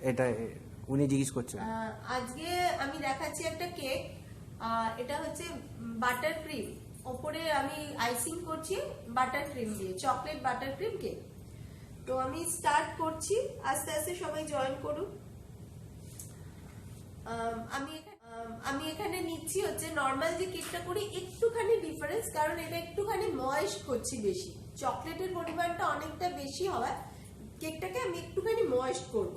এটা উনি জিজ্ঞেস করছেন। আজকে আমি দেখাচ্ছি একটা কেক, এটা হচ্ছে বাটার ক্রিম, ওপরে আমি আইসিং করছি বাটার ক্রিম দিয়ে, চকলেট বাটার ক্রিম কেক। তো আমি স্টার্ট করছি, আস্তে আস্তে সবাই জয়েন করুন। আমি এখানে নিচ্ছি হচ্ছে নর্মাল যে কেকটা করি একটুখানি ডিফারেন্স, কারণ এটা একটুখানি ময়েস্ট করছি বেশি, চকলেটের পরিমাণটা অনেকটা বেশি হওয়ায় কেকটাকে আমি একটুখানি ময়েস্ট করব,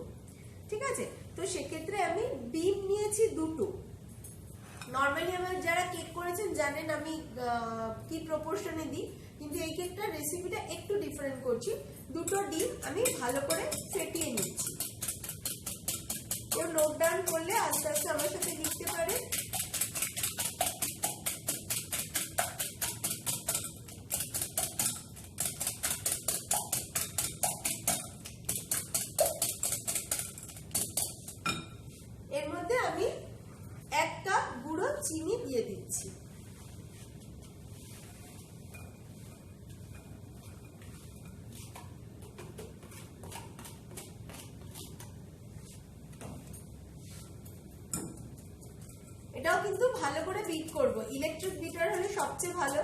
ঠিক আছে। তো সেক্ষেত্রে আমি ডিম নিয়েছি দুটো। নর্মালি আমার যারা কেক করেছেন জানেন আমি কি প্রপোর্শনে দিই, কিন্তু এই কেকটার রেসিপিটা একটু ডিফারেন্ট করছি। দুটো ডিম আমি ভালো করে ফেটিয়ে নিচ্ছি। কেউ নোট ডাউন করলে আস্তে আস্তে আমার সাথে লিখতে পারে। এর মধ্যে আমি 1 কাপ গুঁড়ো চিনি দিয়ে দিচ্ছি। এটাও কিন্তু ভালো করে বিট করব, ইলেকট্রিক বিটার হলে সবচেয়ে ভালো।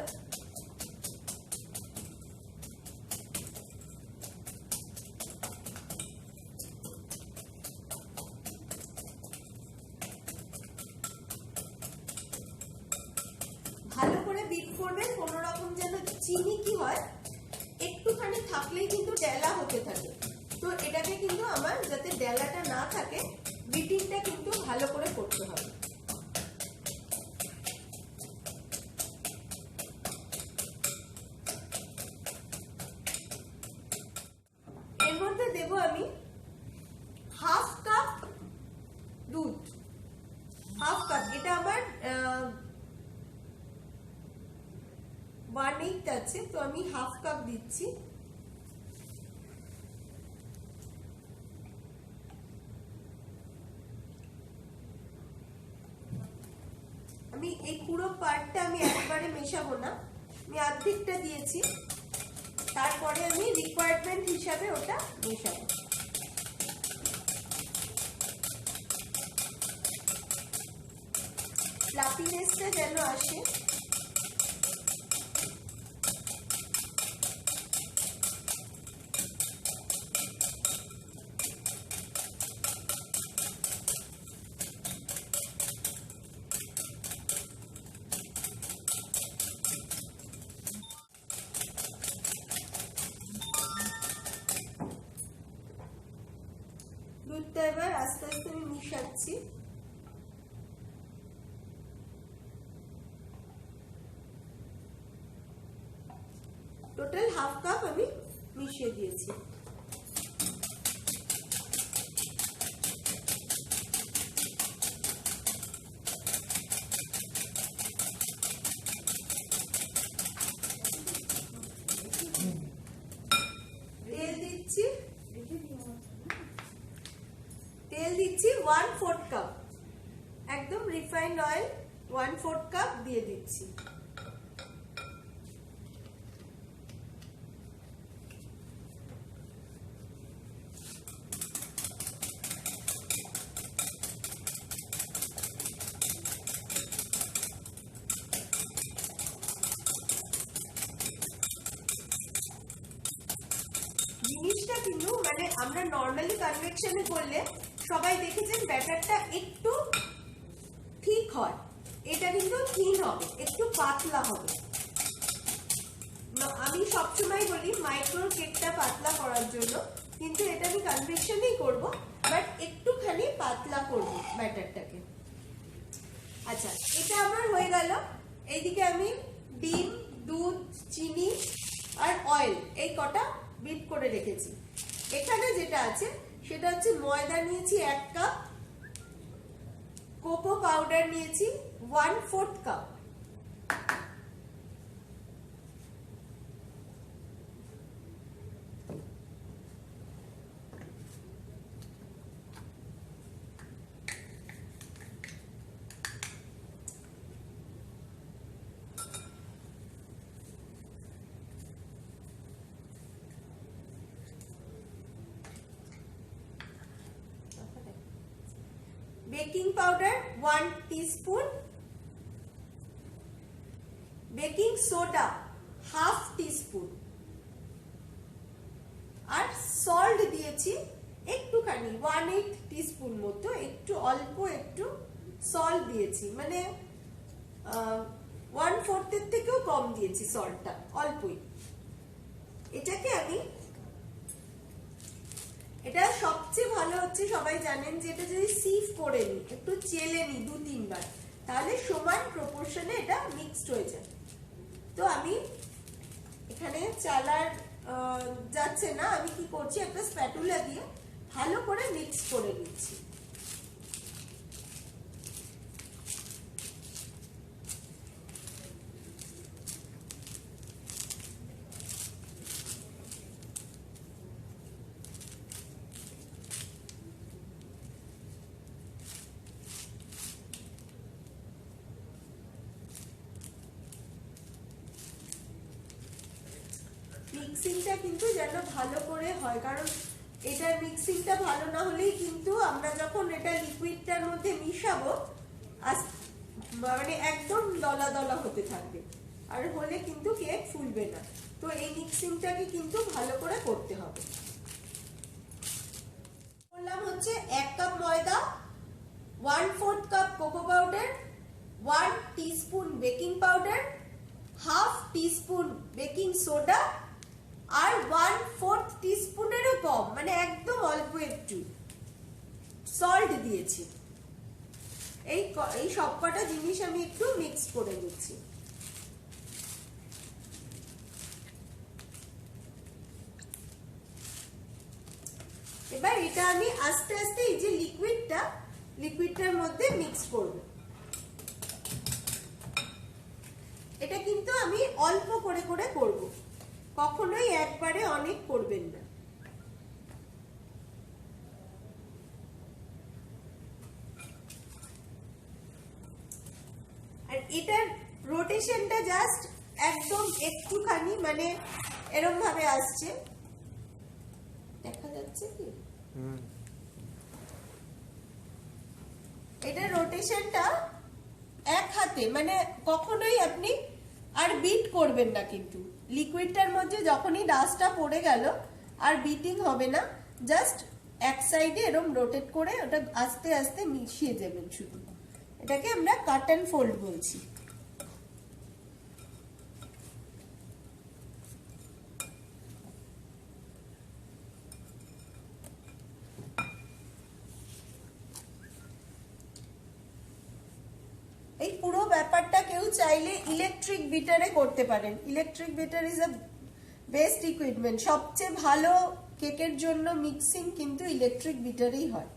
ভালো করে বিট করবেন, কোনো রকম যেন চিনি কি হয় একটুখানি থাকলেই কিন্তু ডেলা হতে থাকে। তো এটাকে কিন্তু আমার যাতে ডেলাটা না থাকে বিটিংটা কিন্তু ভালো করে করতে হবে। এর মধ্যে দেব আমি হাফ কাপ দুধ, হাফ কাপ, এটা আমার 1/8 আছে, তো আমি হাফ কাপ দিচ্ছি। আমি এই পুরো পার্টটা আমি একবারে মেশাবো না, আমি অর্ধেকটা দিয়েছি, তারপরে আমি রিকোয়ারমেন্ট হিসাবে ওটা মেশাবো। ফ্লাফিনেসটা যেন আসে। দুধটা এবার আস্তে আস্তে আমি মিশাচ্ছি। টোটাল হাফ কাপ আমি মিশিয়ে দিয়েছি। তেল দিচ্ছি 1/4 কাপ, একদম রিফাইন্ড অয়েল 1/4 কাপ দিয়ে দিচ্ছি। জিনিসটা কিন্তু মানে আমরা নর্মালি কনভেকশনে করলে সবাই দেখেছেন ব্যাটারটা একটু ঠিক হয়, এটা কিন্তু থিন হবে, একটু পাতলা হবে। আমি সবসময় বলি মাইক্রো কেকটা পাতলা করার জন্য, কিন্তু এটা আমি কনভেকশনেই করব, বাট একটুখানি পাতলা করব ব্যাটারটাকে। আচ্ছা, এটা আমার হয়ে গেল। এইদিকে আমি ডিম, দুধ, চিনি আর অয়েল এই কটা বিট করে রেখেছি। এখানে যেটা আছে সেটা হচ্ছে ময়দা নিয়েছি 1 কাপ, কোকো পাউডার নিয়েছি 1/4 cup, baking powder 1 teaspoon, baking soda half teaspoon, আর সল্ট দিয়েছি একটুখানি 1/8 টিস্পুন মতো, একটু অল্প একটু সল্ট দিয়েছি, মানে 1/4 এর থেকেও কম দিয়েছি সল্টটা, অল্পই। এটাকে আমি, এটা সবচেয়ে ভালো হচ্ছে সবাই জানেন যে এটা যদি সিফ করে নি, একটু চেলে নি 2-3 বার, তাহলে সমান প্রপোর্শনে এটা মিক্সড হয়ে যায়। তো আমি এখানে চালার যাচ্ছে না, আমি কি করছি, একটা স্প্যাটুলা দিয়ে ভালো করে মিক্স করে নিচ্ছি। মিক্সিংটা কিন্তু যেন ভালো করে হয়, কারণ এটার মিক্সিংটা ভালো না হলেই কিন্তু আমরা যখন এটা লিকুইডটার মধ্যে মিশাবো মানে একদম দলা দলা হতে থাকবে, আর হলে কিন্তু কেক ফুলবে না। তো এই মিক্সিংটাকে কিন্তু ভালো করে করতে হবে। বললাম হচ্ছে 1 কাপ ময়দা, 1/4 cup cocoa powder, 1 teaspoon baking powder, half teaspoon baking soda, আর 1/4 টিস্পুনেরও কম, মানে একদম অল্প একটু সল্ট দিয়েছি। এই সবকটা জিনিস আমি একটু মিক্স করে নিচ্ছি। এবার এটা আমি আস্তে আস্তে এই যে লিকুইডটার মধ্যে মিক্স করব। এটা কিন্তু আমি অল্প করে করে করব, কখনোই একবারে অনেক করবেন না। আর এটার রোটেশনটা জাস্ট একদম একটুখানি, মানে এরকম ভাবে আসছে, দেখা যাচ্ছে কি? এটা রোটেশনটা এক হাতে, মানে কখনোই আপনি আর বিট করবেন না, কিন্তু লিকুইডটার মধ্যে যখনই ডাস্টটা পড়ে গেল আর বিটিং হবে না, জাস্ট এক সাইডে এরকম রোটেট করে ওটা আস্তে আস্তে মিশিয়ে যাবেন শুধু। এটাকে আমরা কাট অ্যান্ড ফোল্ড বলছি। এই পুরো ব্যাপারটা কেউ চাইলে ইলেকট্রিক বিটারে করতে পারেন। Electric bitter is a best equipment. সবচেয়ে ভালো কেকের জন্য মিক্সিং কিন্তু ইলেকট্রিক বিটারেই হয়।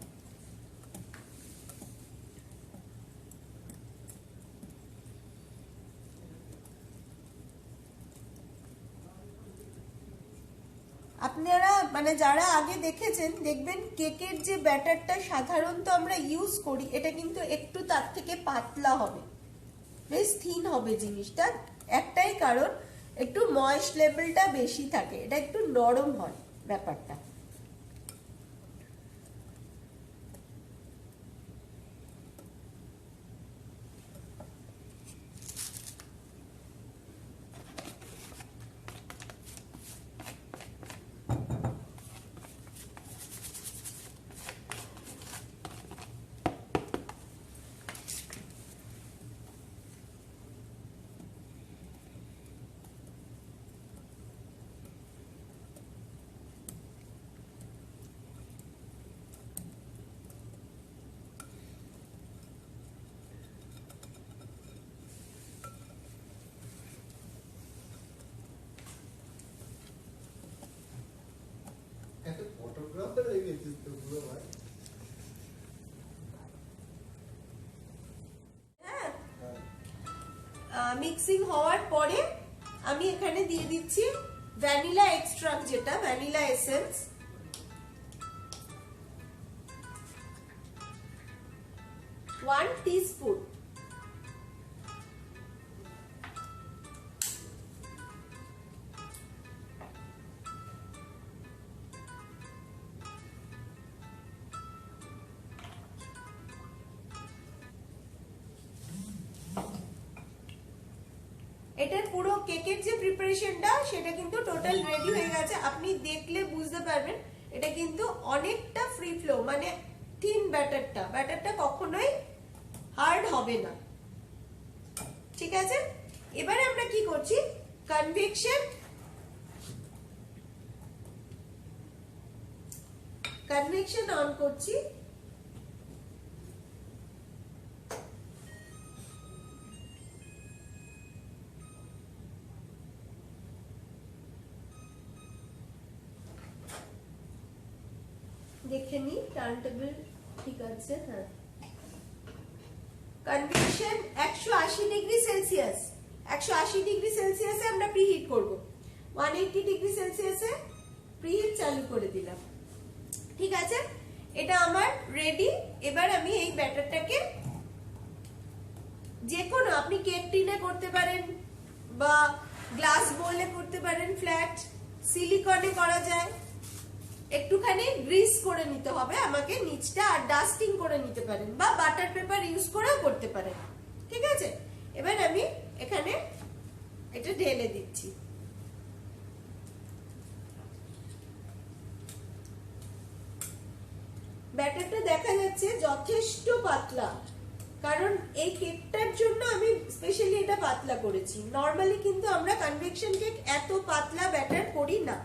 আপনারা মানে যারা আগে দেখেছেন দেখবেন কেকের যে ব্যাটারটা সাধারণত আমরা ইউজ করি, এটা কিন্তু একটু তার থেকে পাতলা হবে, বেশ থিন হবে জিনিসটা। একটাই কারণ, একটু ময়েস্ট লেভেলটা বেশি থাকে, এটা একটু নরম হয় ব্যাপারটা। মিক্সিং হওয়ার পরে আমি এখানে দিয়ে দিচ্ছি ভ্যানিলা এক্সট্রাক্ট, যেটা ভ্যানিলা এসেন্স, 1 টিস্পুন। এটার পুরো কেকের যে প্রিপারেশনটা সেটা কিন্তু টোটাল রেডি হয়ে গেছে। আপনি দেখলে বুঝতে পারবেন এটা কিন্তু অনেকটা ফ্রি ফ্লো, মানে থিন ব্যাটারটা কখনোই হার্ড হবে না। ঠিক আছে, এবারে আমরা কি করছি, কনভেকশন অন করছি। দেখে নি টার্ন টেবিল ঠিক আছে। হ্যাঁ, কনভেকশন 180 ডিগ্রি সেলসিয়াস, 180 ডিগ্রি সেলসিয়াসে আমরা প্রিহিট করব। 180 ডিগ্রি সেলসিয়াসে প্রিহিট চালু করে দিলাম। ঠিক আছে, এটা আমার রেডি। এবার আমি এই ব্যাটারটাকে যে কোনো, আপনি কেক টিনে করতে পারেন বা গ্লাস বোলে করতে পারেন, ফ্ল্যাট সিলিকনে করা যায়। একটুখানি গ্রিস করে নিতে হবে আমাকে নিচটা, আর ডাস্টিং করে নিতে পারেন বা বাটার পেপার ইউজ করেও করতে পারেন। ঠিক আছে, এবার আমি এখানে এটা ঢেলে দিচ্ছি। ব্যাটারটা দেখা যাচ্ছে যথেষ্ট পাতলা, কারণ এই কেকটার জন্য আমি স্পেশালি এটা পাতলা করেছি। নরমালি কিন্তু আমরা কনভেকশন কেক এত পাতলা ব্যাটার করি না।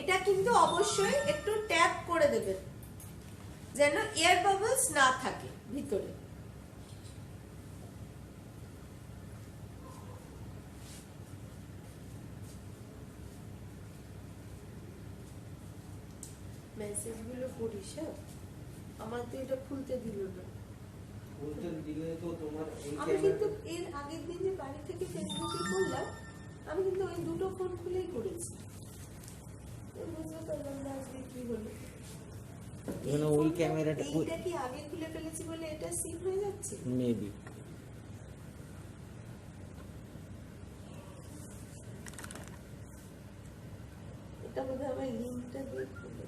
এটা কিন্তু অবশ্যই একটু ট্যাপ করে দেবেন যেন এয়ার বাবলস না থাকে ভিতরে। মেসেজ গুলো পড়িস, আমার তো এটা খুলতে দিল না। আমি কিন্তু এর আগের দিন যে বাড়ি থেকে ফেসবুকে করলাম, আমি কিন্তু ওই দুটো ফোন খুলেই করেছি। বুঝতে পারলাম না আজকে কি হলো। ওই ক্যামেরাটা এইটা কি আগে খুলে ফেলেছি বলে এটা সিভ হয়ে যাচ্ছে মেবি। এটা বোধহয় আমার লিঙ্কটা দিয়ে খুলে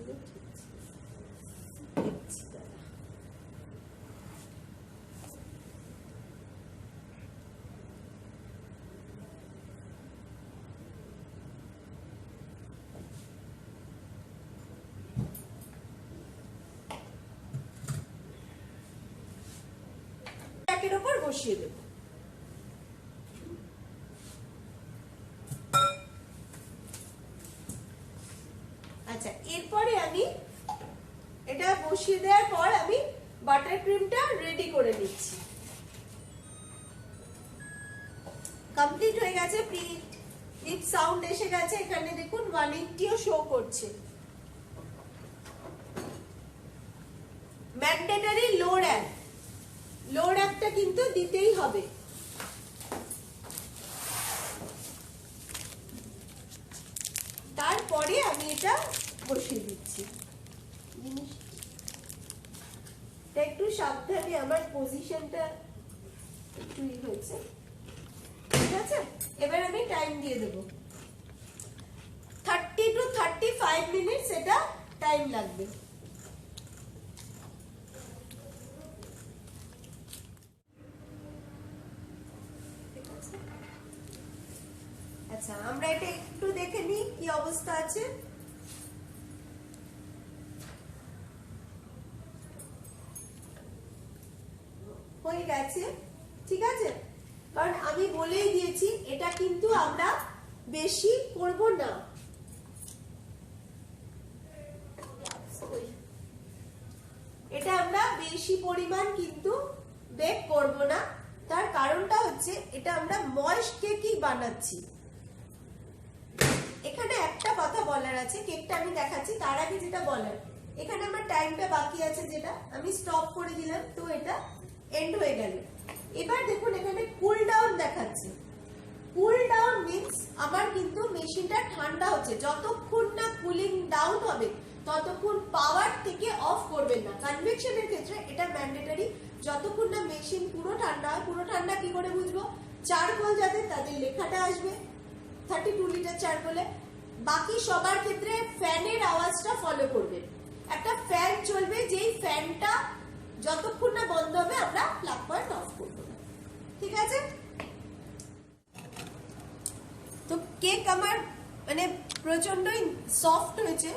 দেখছি। দাঁড়া, এর উপর বসিয়ে দেব। আচ্ছা, এরপরে আমি এটা বসিয়ে দেওয়ার পর আমি বাটার ক্রিমটা রেডি করে নিচ্ছি। কমপ্লিট হয়ে গেছে, পিপ সাউন্ড এসে গেছে। এখানে দেখুন 180ও শো করছে। ম্যান্ডেটরি লো র্যাপটা কিন্তু দিতেই হবে। তারপরে আমি এটা বসিয়ে দিচ্ছি। জিনিসটা একটু সাবধানে, আমার পজিশনটা একটু হয়েছে। ঠিক আছে, এবার আমি টাইম দিয়ে দেব 30 to 35 মিনিটস, এটা টাইম লাগবে। আচ্ছা, আমরা এটা একটু দেখে নিই কি অবস্থা আছে। হয়ে গেছে, ঠিক আছে। কারণ আমি বলেই দিয়েছি এটা কিন্তু আমরা বেশি করব না। এটা আমরা বেশি পরিমাণ কিন্তু বেক করব না। তার কারণটা হচ্ছে এটা আমরা ময়েস্ট কেকই বানাচ্ছি। এখানে একটা কথা বলার আছে, কেকটা আমি দেখাচ্ছি তার আগে যেটা বলার, এখানে আমার টাইমটা বাকি আছে যেটা আমি স্টপ করে দিলাম, তো এটা এন্ড হয়ে গেল। এবার দেখুন এখানে কুল ডাউন দেখাচ্ছে। কুল ডাউন মিন্স আমার কিন্তু মেশিনটা ঠান্ডা হচ্ছে, যতক্ষণ না কুলিং ডাউন হবে ততক্ষণ পাওয়ার থেকে অফ করবেন না। কনভেকশনের ক্ষেত্রে এটা ম্যান্ডেটরি, যতক্ষণ না মেশিন পুরো ঠান্ডা হয়। পুরো ঠান্ডা কি করে বুঝবো? চারকোল যাদের তাদের লেখাটা আসবে 32 লিটার চারকোলে। বাকি সবার ক্ষেত্রে ফ্যানের আওয়াজটা ফলো করবেন। একটা ফ্যান চলবে, যেই ফ্যানটা যতক্ষণ না বন্ধ হবে আমরা প্লাগ পয়েন্ট অফ করবো না। ঠিক আছে? তো কেক আমার মানে প্রচন্ডই সফট হয়েছে।